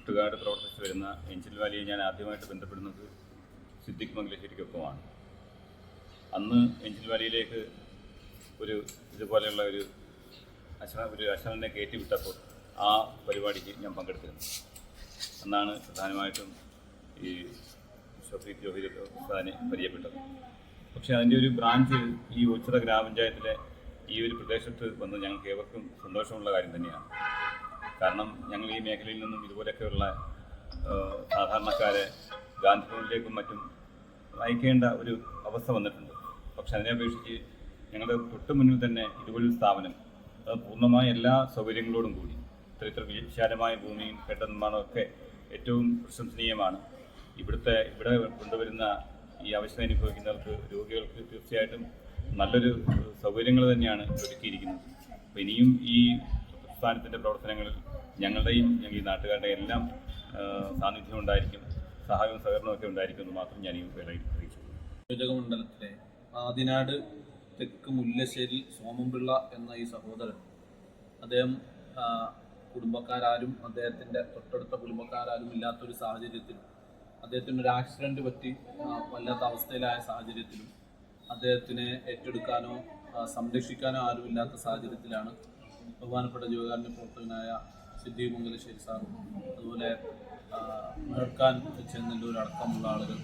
മുട്ടുകാട് പ്രവർത്തിച്ചു വരുന്ന ഏഞ്ചൽ വാലിയെ ഞാൻ ആദ്യമായിട്ട് ബന്ധപ്പെടുന്നത് സിദ്ദിഖ് മംഗലശ്ശേരിക്കൊപ്പമാണ്. അന്ന് ഏഞ്ചൽ വാലിയിലേക്ക് ഇതുപോലെയുള്ള ഒരു അശ്വനെ കയറ്റി വിട്ടപ്പോൾ ആ പരിപാടിക്ക് ഞാൻ പങ്കെടുത്തിരുന്നു. അന്നാണ് പ്രധാനമായിട്ടും ഈ ഷഫീഖ് ജോഹരി ഉസ്താദിനെ പരിചയപ്പെട്ടത്. പക്ഷേ അതിൻ്റെ ഒരു ബ്രാഞ്ച് ഈ ഉച്ചിറ ഗ്രാമപഞ്ചായത്തിലെ ഈ ഒരു പ്രദേശത്ത് വന്ന് ഞങ്ങൾക്ക് ഏവർക്കും സന്തോഷമുള്ള കാര്യം തന്നെയാണ്. കാരണം ഞങ്ങൾ ഈ മേഖലയിൽ നിന്നും ഇതുപോലെയൊക്കെയുള്ള സാധാരണക്കാരെ ഗാന്ധി ഭവനിലേക്കും മറ്റും അയക്കേണ്ട ഒരു അവസ്ഥ വന്നിട്ടുണ്ട്. പക്ഷെ അതിനെ അപേക്ഷിച്ച് ഞങ്ങളുടെ തൊട്ട് മുന്നിൽ തന്നെ ഇതുപോലൊരു സ്ഥാപനം അത് പൂർണ്ണമായ എല്ലാ സൗകര്യങ്ങളോടും കൂടി ഇത്ര വിശാലമായ ഭൂമിയും കെട്ടിട നിർമ്മാണവും ഒക്കെ ഏറ്റവും പ്രശംസനീയമാണ്. ഇവിടെ കൊണ്ടുവരുന്ന ഈ അവസ്ഥ അനുഭവിക്കുന്നവർക്ക് രോഗികൾക്ക് തീർച്ചയായിട്ടും നല്ലൊരു സൗകര്യങ്ങൾ തന്നെയാണ് ഒരുക്കിയിരിക്കുന്നത്. അപ്പോൾ ഇനിയും ഈ പ്രസ്ഥാനത്തിൻ്റെ പ്രവർത്തനങ്ങളിൽ ഞങ്ങളുടെയും ഈ നാട്ടുകാരുടെ എല്ലാം സാന്നിധ്യം ഉണ്ടായിരിക്കും, സഹായവും സഹകരണമൊക്കെ ഉണ്ടായിരിക്കും എന്ന് മാത്രം ഞാൻ ഈ വേളയിൽ അറിയിച്ചു. നിയോജകമണ്ഡലത്തിലെ ആദിനാട് തെക്ക് മുല്ലശ്ശേരി സോമംപിള്ള എന്ന ഈ സഹോദരൻ, അദ്ദേഹം കുടുംബക്കാരും അദ്ദേഹത്തിൻ്റെ തൊട്ടടുത്ത കുടുംബക്കാരും ഇല്ലാത്തൊരു സാഹചര്യത്തിലും അദ്ദേഹത്തിന് ഒരു ആക്സിഡൻറ്റ് പറ്റി വല്ലാത്ത അവസ്ഥയിലായ സാഹചര്യത്തിലും അദ്ദേഹത്തിനെ ഏറ്റെടുക്കാനോ സംരക്ഷിക്കാനോ ആരുമില്ലാത്ത സാഹചര്യത്തിലാണ് ബഹുമാനപ്പെട്ട ജീവകാരുണ്യ പ്രവർത്തകനായ സിദ്ദീഖ് മംഗലശ്ശേരി സാറും അതുപോലെ മെഹർഖാൻ ചെന്നല്ലൂർ അടക്കമുള്ള ആളുകൾ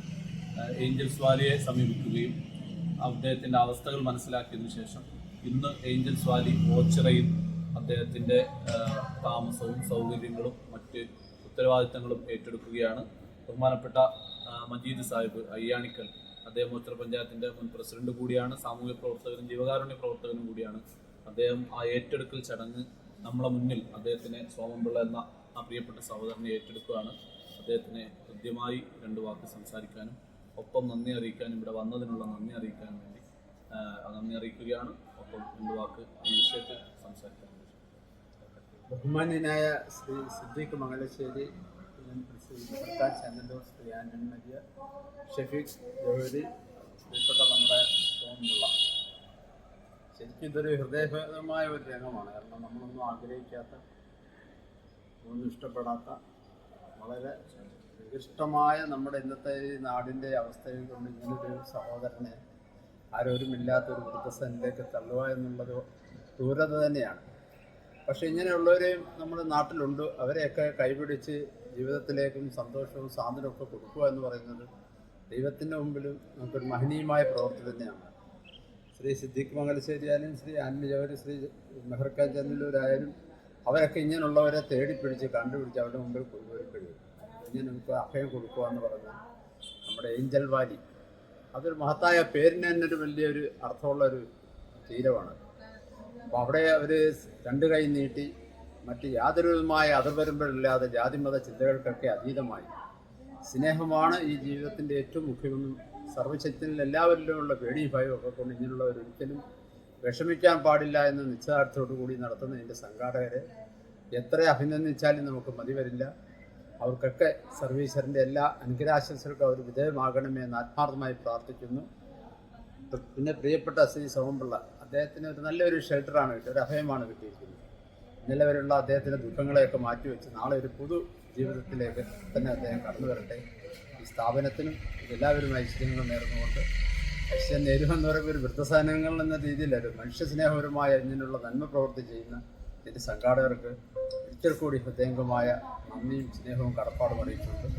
ഏഞ്ചൽസ് വാലിയെ സമീപിക്കുകയും അദ്ദേഹത്തിൻ്റെ അവസ്ഥകൾ മനസ്സിലാക്കിയതിനു ശേഷം ഇന്ന് ഏഞ്ചൽസ് വാലി ഓച്ചിറയിൽ അദ്ദേഹത്തിൻ്റെ താമസവും സൗകര്യങ്ങളും മറ്റ് ഉത്തരവാദിത്തങ്ങളും ഏറ്റെടുക്കുകയാണ്. ബഹുമാനപ്പെട്ട മജീദ് സാഹിബ് അയ്യാണിക്കൽ, അദ്ദേഹം ഓച്ചിറ പഞ്ചായത്തിൻ്റെ മുൻ പ്രസിഡന്റ് കൂടിയാണ്, സാമൂഹ്യ പ്രവർത്തകനും ജീവകാരുണ്യ പ്രവർത്തകനും കൂടിയാണ്. അദ്ദേഹം ആ ഏറ്റെടുക്കൽ ചടങ്ങ് നമ്മളെ മുന്നിൽ അദ്ദേഹത്തിനെ സോമംപിള്ള എന്ന ആ പ്രിയപ്പെട്ട സഹോദരനെ ഏറ്റെടുക്കുകയാണ്. അദ്ദേഹത്തിനെ കൃത്യമായി 2 വാക്ക് സംസാരിക്കാനും ഒപ്പം നന്ദി അറിയിക്കാനും ഇവിടെ വന്നതിനുള്ള നന്ദി അറിയിക്കാനും വേണ്ടി നന്ദി അറിയിക്കുകയാണ്. ഒപ്പം 2 വാക്ക് ഈ വിഷയത്തിൽ സംസാരിക്കാൻ. ബഹുമാന്യനായ ശ്രീ സിദ്ദീഖ് മംഗലശ്ശേരി, ചെന്നല്ലൂർ ശ്രീ ആന്റണി മരിയ, ഷഫീഖ് ജോഹരി, പ്രിയപ്പെട്ട നമ്മുടെ സോമംപിള്ള, ശരിക്കും ഇതൊരു ഹൃദയഭേദമായ ഒരു രംഗമാണ്. കാരണം നമ്മളൊന്നും ആഗ്രഹിക്കാത്ത, ഒന്നും ഇഷ്ടപ്പെടാത്ത, വളരെ ഇഷ്ടമായ നമ്മുടെ ഇന്നത്തെ ഈ നാടിൻ്റെ അവസ്ഥയിൽ കൊണ്ട് ഇങ്ങനൊരു സഹോദരനെ ആരോരുമില്ലാത്തൊരു വൃദ്ധസനിലേക്ക് തള്ളുക എന്നുള്ളത് ക്രൂരത തന്നെയാണ്. പക്ഷേ ഇങ്ങനെയുള്ളവരെയും നമ്മുടെ നാട്ടിലുണ്ട്. അവരെയൊക്കെ കൈപിടിച്ച് ജീവിതത്തിലേക്കും സന്തോഷവും സ്വാതന്ത്ര്യവും ഒക്കെ കൊടുക്കുക എന്ന് പറയുന്നത് ദൈവത്തിൻ്റെ മുമ്പിലും നമുക്കൊരു മഹനീയമായ പ്രവൃത്തി തന്നെയാണ്. ശ്രീ സിദ്ദീഖ് മംഗലശ്ശേരിയായാലും ശ്രീ ആന്റണി ജോഹരി, ശ്രീ മെഹർഖാൻ ചെന്നല്ലൂരായാലും അവരൊക്കെ ഇങ്ങനെയുള്ളവരെ തേടിപ്പിടിച്ച് കണ്ടുപിടിച്ച് അവരുടെ മുമ്പിൽ കൊണ്ടുവരികയും ഇങ്ങനെ നമുക്ക് അഭയം കൊടുക്കുക എന്ന് പറഞ്ഞാൽ നമ്മുടെ ഏഞ്ചൽ വാലി, അതൊരു മഹത്തായ പേരിന് തന്നെ ഒരു വലിയൊരു അർത്ഥമുള്ളൊരു തീരമാണ്. അപ്പോൾ അവിടെ അവർ 2 കൈ നീട്ടി മറ്റ് യാതൊരു വിധമായ അതിർവരമ്പുകളില്ലാതെ ജാതിമത ചിന്തകൾക്കൊക്കെ അതീതമായി സ്നേഹമാണ് ഈ ജീവിതത്തിൻ്റെ ഏറ്റവും മുഖ്യമെന്നും സർവശക്തിയിൽ എല്ലാവരിലുമുള്ള പേടിയും ഭയവും ഒക്കെ കൊണ്ട് ഇങ്ങനെയുള്ളവരൊരിക്കലും വിഷമിക്കാൻ പാടില്ല എന്ന നിശ്ചയാർത്ഥത്തോടു കൂടി നടത്തുന്നതിൻ്റെ സംഘാടകരെ എത്ര അഭിനന്ദിച്ചാലും നമുക്ക് മതി വരില്ല. അവർക്കൊക്കെ സർവീശ്വരൻ്റെ എല്ലാ അനുഗ്രഹാശംസകൾക്കും അവർ വിധേയമാകണമേ എന്ന് ആത്മാർത്ഥമായി പ്രാർത്ഥിക്കുന്നു. പിന്നെ പ്രിയപ്പെട്ട ശ്രീ സോമംപിള്ള, അദ്ദേഹത്തിന് ഒരു നല്ലൊരു ഷെൽട്ടറാണ് കിട്ടിയത്, ഒരു അഭയമാണ് കിട്ടിയിരിക്കുന്നത്. ഇന്നലെ വരെയുള്ള അദ്ദേഹത്തിൻ്റെ ദുഃഖങ്ങളെയൊക്കെ മാറ്റിവെച്ച് നാളെ ഒരു പുതു ജീവിതത്തിലേക്ക് തന്നെ അദ്ദേഹം കടന്നു വരട്ടെ. ഈ സ്ഥാപനത്തിനും ഇതെല്ലാവരും ഐശ്വര്യങ്ങൾ നേർന്നുകൊണ്ട് ഐശ്വര്യം നേരുമെന്ന് പറയുമ്പോൾ ഒരു വൃദ്ധസാധനങ്ങൾ എന്ന രീതിയിലൊരു മനുഷ്യസ്നേഹപരമായ ഇങ്ങനെയുള്ള നന്മ പ്രവൃത്തി ചെയ്യുന്ന ഇതിൻ്റെ സംഘാടകർക്ക് ഒരിക്കൽ കൂടി ഹൃദയംഗമായ നന്ദിയും സ്നേഹവും കടപ്പാടും അറിയിച്ചുകൊണ്ട്